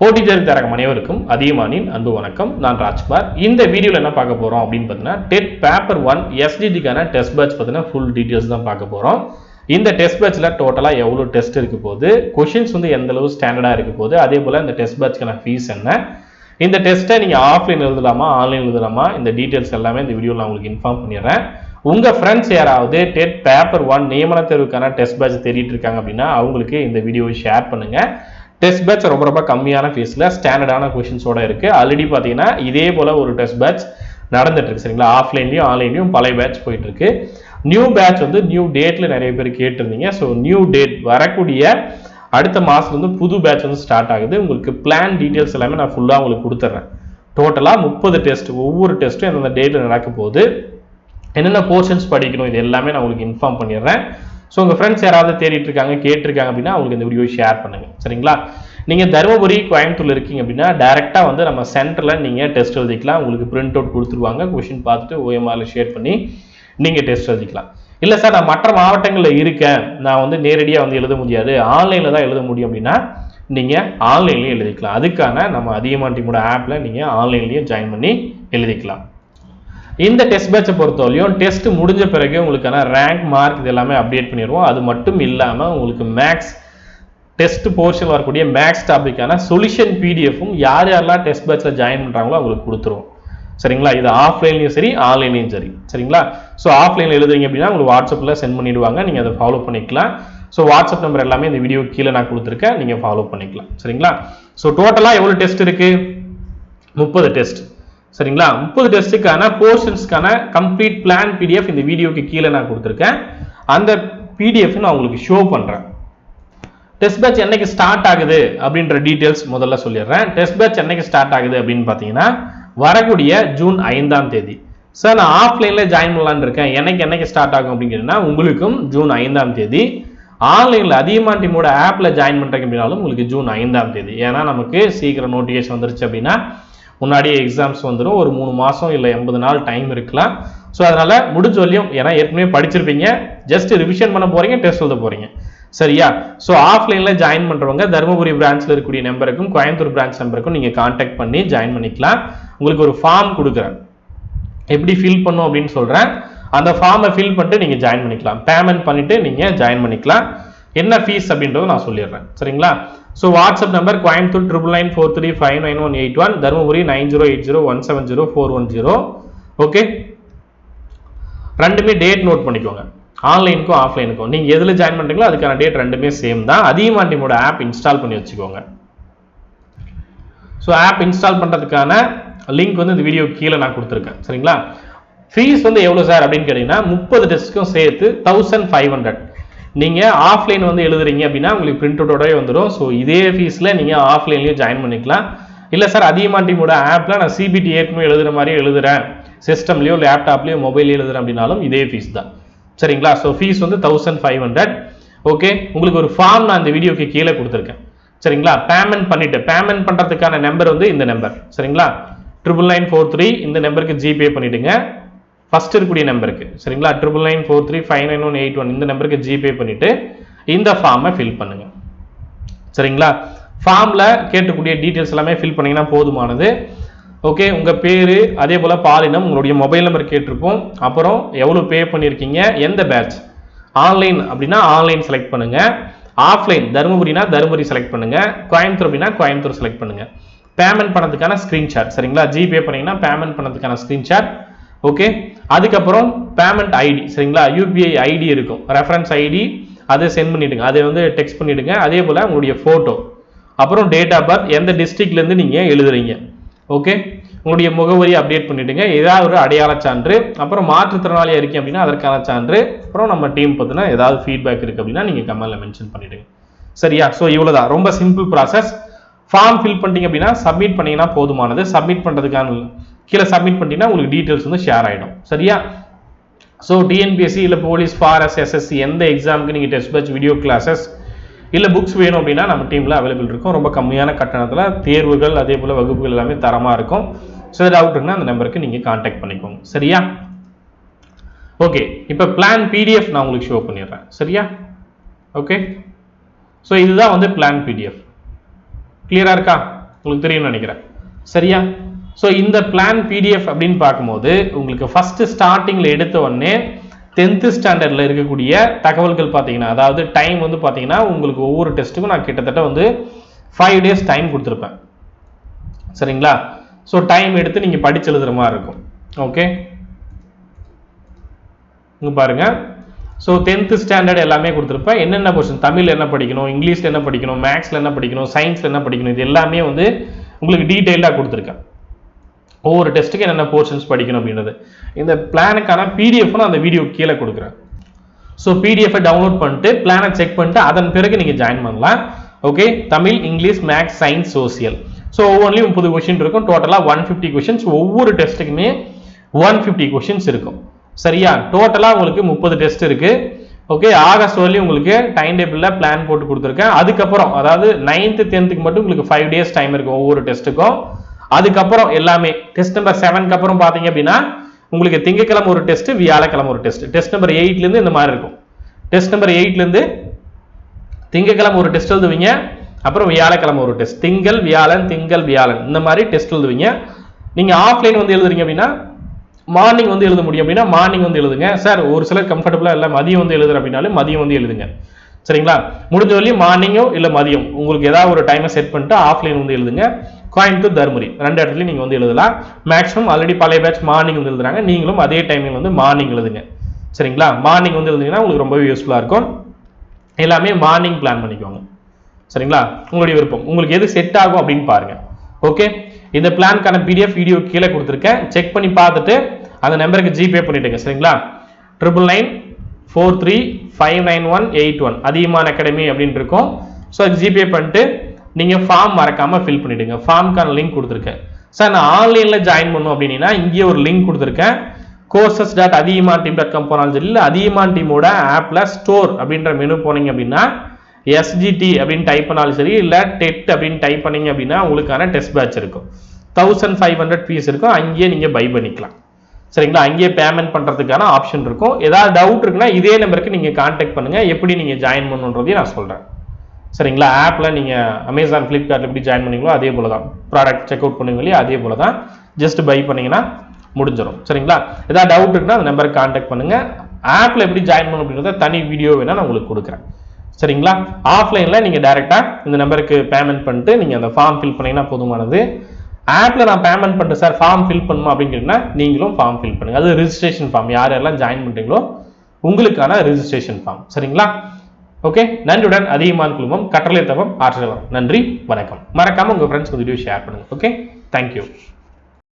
போட்டி தேர்வு தரகம் அனைவருக்கும் அதியமானின் அன்பு வணக்கம். நான் ராஜ்குமார். இந்த வீடியோவில் என்ன பார்க்க போகிறோம் அப்படின்னு பார்த்தீங்கன்னா, டெட் பேப்பர் 1 எஸ்டிடிக்கான டெஸ்ட் பேட்ச் பார்த்தீங்கன்னா ஃபுல் டீட்டெயில்ஸ் தான் பார்க்க போகிறோம். இந்த டெஸ்ட் பேட்சில் டோட்டலாக எவ்வளோ டெஸ்ட் இருக்க போகுது, கொஷின்ஸ் வந்து எந்த அளவு ஸ்டாண்டர்டாக இருக்க போகுது, அதே போல் இந்த டெஸ்ட் பேட்ச்க்கான ஃபீஸ் என்ன, இந்த டெஸ்ட்டை நீங்கள் ஆஃப்லைன் எழுதலாமா ஆன்லைன் எழுதலாமா, இந்த டீட்டெயில்ஸ் எல்லாமே இந்த வீடியோவில் நான் உங்களுக்கு இன்ஃபார்ம் பண்ணிடுறேன். உங்கள் ஃப்ரெண்ட்ஸ் யாராவது டெட் பேப்பர் 1 நியமன தேர்வுக்கான டெஸ்ட் பேட்ச் தேடிட்டு இருக்காங்க அப்படின்னா அவங்களுக்கு இந்த வீடியோவை ஷேர் பண்ணுங்கள். டெஸ்ட் பேட்ச் ரொம்ப கம்மியான ஃபீஸில் ஸ்டாண்டர்டான கொஷின்ஸோட இருக்குது. ஆல்ரெடி பார்த்தீங்கன்னா இதே போல் ஒரு டெஸ்ட் பேட்ச் நடந்துட்டு இருக்கு சரிங்களா. ஆஃப்லைன்லையும் ஆன்லைன்லையும் பழைய பேட்ச் போயிட்டு இருக்கு. நியூ பேட்ச் வந்து நியூ டேட்டில் நிறைய பேர் கேட்டிருந்தீங்க. ஸோ நியூ டேட் வரக்கூடிய அடுத்த மாதம் வந்து புது பேட்ச் வந்து ஸ்டார்ட் ஆகுது. உங்களுக்கு பிளான் டீட்டெயில்ஸ் எல்லாமே நான் ஃபுல்லாக உங்களுக்கு கொடுத்துட்றேன். டோட்டலாக 30 டெஸ்ட், ஒவ்வொரு டெஸ்ட்டும் எந்தெந்த டேட்டில் நடக்க போகுது, என்னென்ன போர்ஷன்ஸ் படிக்கணும், இது எல்லாமே நான் உங்களுக்கு இன்ஃபார்ம் பண்ணிடுறேன். ஸோ உங்கள் ஃப்ரெண்ட்ஸ் யாராவது தேடிட்டு இருக்காங்க கேட்டிருக்காங்க அப்படின்னா அவங்களுக்கு இந்த வீடியோ ஷேர் பண்ணுங்கள் சரிங்களா. நீங்கள் தருமபுரி கோயம்புத்தூர் இருக்கீங்க அப்படின்னா டேரெக்டாக வந்து நம்ம சென்டரில் நீங்கள் டெஸ்ட் எழுதிக்கலாம். உங்களுக்கு பிரிண்ட் அவுட் கொடுத்துருவாங்க. கொஷின் பார்த்துட்டு ஓஎம்ஆரில் ஷேர் பண்ணி நீங்கள் டெஸ்ட் எழுதிக்கலாம். இல்லை சார் நான் மற்ற மாவட்டங்களில் இருக்கேன், நான் வந்து நேரடியாக வந்து எழுத முடியாது, ஆன்லைனில் தான் எழுத முடியும் அப்படின்னா நீங்கள் ஆன்லைன்லேயும் எழுதிக்கலாம். அதுக்கான நம்ம அதியமான் டீமோட ஆப்பில் நீங்கள் ஆன்லைன்லேயும் ஜாயின் பண்ணி எழுதிக்கலாம். இந்த டெஸ்ட் பேட்சை பொறுத்தவரையும் டெஸ்ட் முடிஞ்ச பிறகு உங்களுக்கான ரேங்க் மார்க் இது எல்லாமே அப்டேட் பண்ணிடுவோம். அது மட்டும் இல்லாமல் உங்களுக்கு மேக்ஸ் டெஸ்ட் போர்ஷன் வரக்கூடிய மேக்ஸ் டாபிக்கான சொல்யூஷன் பிடிஎஃப்பும் யார் யாரெல்லாம் டெஸ்ட் பேட்சில் ஜாயின் பண்ணுறாங்களோ அவங்களுக்கு கொடுத்துருவோம் சரிங்களா. இது ஆஃப்லைன்லையும் சரி ஆன்லைன்லையும் சரி சரிங்களா. ஸோ ஆஃப்லைனில் எழுதுறீங்க அப்படின்னா உங்களுக்கு வாட்ஸ்அப்பில் சென்ட் பண்ணிடுவாங்க, நீங்கள் அதை ஃபாலோ பண்ணிக்கலாம். ஸோ வாட்ஸ்அப் நம்பர் எல்லாமே இந்த வீடியோ கீழே நான் கொடுத்துருக்கேன், நீங்கள் ஃபாலோ பண்ணிக்கலாம் சரிங்களா. ஸோ டோட்டலாக எவ்வளோ டெஸ்ட் இருக்குது? 30 டெஸ்ட் சரிங்களா. 30 டெஸ்ட்டுக்கான போர்ஷன்ஸ்க்கான கம்ப்ளீட் பிளான் பிடிஎஃப் இந்த வீடியோக்கு கீழே நான் கொடுத்துருக்கேன். அந்த பிடிஎஃப் நான் உங்களுக்கு ஷோ பண்ணுறேன். டெஸ்ட் பேட்ச் என்னைக்கு ஸ்டார்ட் ஆகுது அப்படின்ற டீட்டெயில்ஸ் முதல்ல சொல்லிடுறேன். டெஸ்ட் பேட்ச் என்னைக்கு ஸ்டார்ட் ஆகுது அப்படின்னு பார்த்தீங்கன்னா வரக்கூடிய ஜூன் 5ஆம் தேதி. சார் நான் ஆஃப்லைனில் ஜாயின் பண்ணலான்னு இருக்கேன், என்னைக்கு ஸ்டார்ட் ஆகும் அப்படிங்கிறதுனா உங்களுக்கும் ஜூன் 5ஆம் தேதி. ஆன்லைனில் அதியமான் டீமோட ஆப்பில் ஜாயின் பண்ணுறீங்க அப்படின்னாலும் உங்களுக்கு ஜூன் 5ஆம் தேதி. ஏன்னா நமக்கு சீக்கிரம் நோட்டிஃபிகேஷன் வந்துருச்சு அப்படின்னா முன்னாடியே எக்ஸாம்ஸ் வந்துடும். ஒரு 3 மாதம் இல்லை 80 நாள் டைம் இருக்கலாம். ஸோ அதனால் முடிஞ்ச வரையும், ஏன்னா ஏற்கனவே படிச்சிருப்பீங்க, ஜஸ்ட் ரிவிஷன் பண்ண போகிறீங்க, டெஸ்ட் எழுத போகிறீங்க சரியா. ஸோ ஆஃப்லைனில் ஜாயின் பண்ணுறவங்க தருமபுரி பிரான்ச்சில் இருக்கக்கூடிய நம்பருக்கும் கோயம்புத்தூர் பிரான்ச் நம்பருக்கும் நீங்கள் கான்டாக்ட் பண்ணி ஜாயின் பண்ணிக்கலாம். உங்களுக்கு ஒரு ஃபார்ம் கொடுக்குறேன், எப்படி ஃபில் பண்ணும் அப்படின்னு சொல்கிறேன். அந்த ஃபார்மை ஃபில் பண்ணிட்டு நீங்கள் ஜாயின் பண்ணிக்கலாம். பேமெண்ட் பண்ணிவிட்டு நீங்கள் ஜாயின் பண்ணிக்கலாம். என்ன ஃபீஸ் அப்படின்றத நான் சொல்லிடுறேன் சரிங்களா. So WhatsApp number Coimbatore 9994359181, Dharmapuri 9080170410. Okay, ரெண்டுமே டேட் நோட் பண்ணிக்கோங்க, ஆன்லைனுக்கும் ஆஃப்லைனுக்கும். நீங்கள் எதில் ஜாயின் பண்ணுறீங்களோ அதுக்கான டேட் ரெண்டுமே சேம் தான். அதியமான் டீமோட ஆப் இன்ஸ்டால் பண்ணி வச்சுக்கோங்க. ஸோ ஆப் இன்ஸ்டால் பண்ணுறதுக்கான லிங்க் வந்து இந்த வீடியோ கீழே நான் கொடுத்துருக்கேன் சரிங்களா. ஃபீஸ் வந்து எவ்வளோ சார் அப்படின்னு கேட்டிங்கன்னா 30 டெஸ்ட்டுக்கும் சேர்த்து 1500. நீங்கள் ஆஃப்லைன் வந்து எழுதுறீங்க அப்படின்னா உங்களுக்கு பிரிண்ட் அவுட்டோடய வந்துடும். ஸோ இதே ஃபீஸில் நீங்கள் ஆஃப்லைன்லேயும் ஜாயின் பண்ணிக்கலாம். இல்லை சார் அதியமான் டீமோட ஆப்பில் நான் சிபிடி ஏற்கனவே எழுதுகிற மாதிரி எழுதுறேன், சிஸ்டம்லேயோ லேப்டாப்லேயோ மொபைல்லையோ எழுதுறேன் அப்படின்னாலும் இதே ஃபீஸ் தான் சரிங்களா. ஸோ ஃபீஸ் வந்து 1500. ஓகே, உங்களுக்கு ஒரு ஃபார்ம் நான் இந்த வீடியோக்கு கீழே கொடுத்துருக்கேன் சரிங்களா. பேமெண்ட் பண்ணுறதுக்கான நம்பர் வந்து இந்த நம்பர் சரிங்களா, 9994 இந்த நம்பருக்கு ஜிபே பண்ணிவிடுங்க. ஃபர்ஸ்ட் இருக்கக்கூடிய நம்பருக்கு சரிங்களா, 9994359181 இந்த நம்பருக்கு ஜிபே பண்ணிவிட்டு இந்த ஃபார்மை ஃபில் பண்ணுங்க சரிங்களா. ஃபார்மில் கேட்கக்கூடிய டீட்டெயில்ஸ் எல்லாமே ஃபில் பண்ணிங்கன்னா போதுமானது. ஓகே, உங்கள் பேர், அதே போல் பாலினம், உங்களுடைய மொபைல் நம்பர் கேட்டிருப்போம், அப்புறம் எவ்வளோ பே பண்ணியிருக்கீங்க, எந்த பேட்ச். ஆன்லைன் அப்படின்னா ஆன்லைன் செலக்ட் பண்ணுங்கள், ஆஃப்லைன் தருமபுரினா தருமபுரி செலக்ட் பண்ணுங்கள், கோயம்புத்தூர் அப்படின்னா கோயம்புத்தூர் செலக்ட் பண்ணுங்கள். பேமெண்ட் பண்ணதுக்கான ஸ்க்ரீன்ஷாட் சரிங்களா, ஜிபே பண்ணிங்கன்னா பேமெண்ட் பண்ணதுக்கான ஸ்க்ரீன்ஷாட். ஓகே, அதுக்கப்புறம் பேமெண்ட் ஐடி சரிங்களா, யூபிஐ ஐடி இருக்கும், ரெஃபரன்ஸ் ஐடி, அதை சென்ட் பண்ணிவிடுங்க, அதை வந்து டெக்ஸ்ட் பண்ணிவிடுங்க. அதே போல் உங்களுடைய ஃபோட்டோ, அப்புறம் டேட் ஆஃப் பர்த், எந்த டிஸ்ட்ரிக்ட்லேருந்து நீங்கள் எழுதுறீங்க. ஓகே, உங்களுடைய முகவரி அப்டேட் பண்ணிவிடுங்க, ஏதாவது ஒரு அடையாள சான்று, அப்புறம் மாற்றுத்திறனாளியாக இருக்கீங்க அப்படின்னா அதற்கான சான்று, அப்புறம் நம்ம டீம் பற்றினா ஏதாவது ஃபீட்பேக் இருக்குது அப்படின்னா நீங்கள் கமெண்ட்டில் மென்ஷன் பண்ணிவிடுங்க சரியா. ஸோ இவ்வளோதான், ரொம்ப சிம்பிள் ப்ராசஸ். ஃபார்ம் ஃபில் பண்ணிட்டீங்க அப்படின்னா சப்மிட் பண்ணிங்கன்னா போதுமானது. சப்மிட் பண்ணுறதுக்கான கீழே சப்மிட் பண்ணிட்டீங்கன்னா உங்களுக்கு டீட்டெயில்ஸ் வந்து ஷேர் ஆகிடும் சரியா. ஸோ டிஎன்பிஎஸ்சி இல்லை போலீஸ், ஃபாரஸ்ட், எஸ்எஸ்சி எந்த எக்ஸாமுக்கு நீங்கள் டெஸ்ட் பேட்ச், வீடியோ கிளாஸஸ் இல்லை புக்ஸ் வேணும் அப்படின்னா நம்ம டீமில் அவைலபிள் இருக்கும். ரொம்ப கம்மியான கட்டணத்தில் தேர்வுகள் அதே போல் வகுப்புகள் எல்லாமே தரமாக இருக்கும். ஸோ டவுட் இருந்தால் அந்த நம்பருக்கு நீங்கள் கான்டாக்ட் பண்ணிக்கோங்க சரியா. ஓகே, இப்போ பிளான் பிடிஎஃப் நான் உங்களுக்கு ஷோ பண்ணிடுறேன் சரியா. ஓகே, ஸோ இதுதான் வந்து பிளான் பிடிஎஃப். கிளியராக இருக்கா? உங்களுக்கு தெரியும்னு நினைக்கிறேன். சரியா? ஸோ இந்த பிளான் பிடிஎஃப் அப்படின்னு பார்க்கும்போது உங்களுக்கு ஃபர்ஸ்ட் ஸ்டார்டிங்கில் எடுத்த உடனே 10th ஸ்டாண்டர்டில் இருக்கக்கூடிய தகவல்கள் பார்த்தீங்கன்னா, அதாவது டைம் வந்து பார்த்தீங்கன்னா உங்களுக்கு ஒவ்வொரு டெஸ்ட்டுக்கும் நான் கிட்டத்தட்ட வந்து 5 days டைம் கொடுத்துருப்பேன். சரிங்களா? ஸோ டைம் எடுத்து நீங்கள் படிச்சு எழுதுற மாதிரி இருக்கும். ஓகே, இங்கே பாருங்க. ஸோ 10th ஸ்டாண்டர்ட் எல்லாமே கொடுத்துருப்பேன். என்னென்ன கொஸ்டின், தமிழ் என்ன படிக்கணும், இங்கிலீஷில் என்ன படிக்கணும், மேக்ஸில் என்ன படிக்கணும், சயின்ஸில் என்ன படிக்கணும், இது எல்லாமே வந்து உங்களுக்கு டீட்டெயிலாக கொடுத்துருக்கேன். ஒவ்வொரு டெஸ்ட்டுக்கு என்னென்ன போர்ஷன்ஸ் படிக்கணும் அப்படின்றது. இந்த பிளானுக்கான பிடிஎஃப் நான் அந்த வீடியோ கீழே கொடுக்குறேன். ஸோ பிடிஎஃபை டவுன்லோட் பண்ணிட்டு பிளானை செக் பண்ணிட்டு அதன் பிறகு நீங்கள் ஜாயின் பண்ணலாம். Okay, Tamil, English, maths, science, social. So ஒவ்வொன்றிலும் 30 கொஸ்டின் இருக்கும். டோட்டலாக 150 கொஸ்டின்ஸ். ஒவ்வொரு டெஸ்ட்டுக்குமே 150 கொஸ்டின்ஸ் இருக்கும். சரியா? டோட்டலாக உங்களுக்கு 30 டெஸ்ட் இருக்கு. ஓகே, ஆகஸ்ட் வரலையும் உங்களுக்கு டைம் டேபிளில் பிளான் போட்டு கொடுத்துருக்கேன். அதுக்கப்புறம் அதாவது 9th 10th மட்டும் உங்களுக்கு 5 days டைம் இருக்கும் ஒவ்வொரு டெஸ்ட்டுக்கும். அதுக்கப்புறம் எல்லாமே டெஸ்ட் நம்பர் 7க்கு அப்புறம் பார்த்தீங்க அப்படின்னா உங்களுக்கு திங்கக்கிழமை ஒரு டெஸ்ட், வியாழக்கிழமை ஒரு டெஸ்ட். டெஸ்ட் நம்பர் 8லேருந்து இந்த மாதிரி இருக்கும். டெஸ்ட் நம்பர் 8லேருந்து திங்கக்கிழமை ஒரு டெஸ்ட் எழுதுவீங்க, அப்புறம் வியாழக்கிழமை ஒரு டெஸ்ட். திங்கள் வியாழன் இந்த மாதிரி டெஸ்ட் எழுதுவீங்க. நீங்கள் ஆஃப்லைன் வந்து எழுதுறீங்க அப்படின்னா மார்னிங் வந்து எழுத முடியும் அப்படின்னா மார்னிங் வந்து எழுதுங்க. சார் ஒரு சிலர் கம்ஃபர்டபுளாக இல்லை மதியம் வந்து எழுதுற அப்படின்னாலும் மதியம் வந்து எழுதுங்க. சரிங்களா? முடிஞ்ச வரையும் மார்னிங்கோ இல்லை மதியம் உங்களுக்கு ஏதாவது ஒரு டைமை செட் பண்ணிட்டு ஆஃப்லைன் வந்து எழுதுங்க. கோயம்புத்தூர், தருமபுரி 2 இடத்துலையும் நீங்கள் வந்து எழுதலாம். மேக்ஸிமம் ஆல்ரெடி பழைய பேட்ச் மார்னிங் வந்து எழுதுறாங்க. நீங்களும் அதே டைமில் வந்து மார்னிங் எழுதுங்க. சரிங்களா? மார்னிங் வந்து எழுதுனீங்கன்னா உங்களுக்கு ரொம்பவே யூஸ்ஃபுல்லாக இருக்கும். எல்லாமே மார்னிங் பிளான் பண்ணிக்கோங்க. சரிங்களா? உங்களுடைய விருப்பம், உங்களுக்கு எது செட் ஆகும் அப்படின்னு பாருங்க. ஓகே, இந்த பிளானுக்கான பிடிஎஃப் வீடியோ கீழே கொடுத்துருக்கேன். செக் பண்ணி பார்த்துட்டு அந்த நம்பருக்கு ஜிபே பண்ணிடுங்க. சரிங்களா? 9994359181 அதியமான் அகாடமி அப்படின்னு இருக்கும். ஸோ ஜிபே பண்ணிட்டு நீங்கள் ஃபார்ம் மறக்காமல் ஃபில் பண்ணிவிடுங்க. ஃபார்முக்கான லிங்க் கொடுத்துருக்கேன். சார் நான் ஆன்லைனில் ஜாயின் பண்ணணும் அப்படின்னா இங்கே ஒரு லிங்க் கொடுத்துருக்கேன். courses.athiyamanteam.com போனாலும் சரி, இல்லை அதியமான் டீமோட ஆப்பில் ஸ்டோர் அப்படின்ற மெனு போனீங்க அப்படின்னா எஸ்ஜிடி அப்படின்னு டைப் பண்ணாலும் சரி, இல்லை டெட் அப்படின்னு டைப் பண்ணீங்க அப்படின்னா உங்களுக்கான டெஸ்ட் பேட்ச் இருக்கும். 1500 ஃபீஸ் இருக்கும். அங்கேயே நீங்கள் பை பண்ணிக்கலாம். சரிங்களா? அங்கேயே பேமெண்ட் பண்ணுறதுக்கான ஆப்ஷன் இருக்கும். ஏதாவது டவுட் இருக்குன்னா இதே நம்பருக்கு நீங்கள் கான்டாக்ட் பண்ணுங்கள். எப்படி நீங்கள் ஜாயின் பண்ணுன்றதையும் நான் சொல்கிறேன். சரிங்களா? ஆப்பில் நீங்கள் அமேசான், ஃப்ளிப்கார்ட்டில் எப்படி ஜாயின் பண்ணீங்களோ அதே போல தான். ப்ராடக்ட் செக் அவுட் பண்ணுவீங்க இல்லையா, அதே போல தான். ஜஸ்ட் பை பண்ணிங்கன்னா முடிஞ்சிடும். சரிங்களா? ஏதாவது டவுட் இருக்குன்னா அந்த நம்பருக்கு கான்டாக்ட் பண்ணுங்கள். ஆப்பில் எப்படி ஜாயின் பண்ணணும் அப்படின்றத தனி வீடியோ வேணால் நான் உங்களுக்கு கொடுக்குறேன். சரிங்களா? ஆஃப்லைனில் நீங்கள் டேரெக்டாக இந்த நம்பருக்கு பேமெண்ட் பண்ணிட்டு நீங்கள் அந்த ஃபார்ம் ஃபில் பண்ணிங்கன்னா போதுமானது. ஆப்பில் நான் பேமெண்ட் பண்ணிட்டு சார் ஃபார்ம் ஃபில் பண்ணுமா அப்படின்னு கேட்டிங்கன்னா நீங்களும் ஃபார்ம் ஃபில் பண்ணுங்கள். அது ரிஜிஸ்ட்ரேஷன் ஃபார்ம். யாரெல்லாம் ஜாயின் பண்ணுறீங்களோ உங்களுக்கான ரிஜிஸ்ட்ரேஷன் ஃபார்ம். சரிங்களா? ஓகே, நன்றியுடன் அதியமான் குழுமம், கற்றலை தவம், ஆற்றல் வரும். நன்றி, வணக்கம். மறக்காமல் உங்கள் ஃப்ரெண்ட்ஸ்க்கு வீடியோ ஷேர் பண்ணுங்கள். Okay, thank you.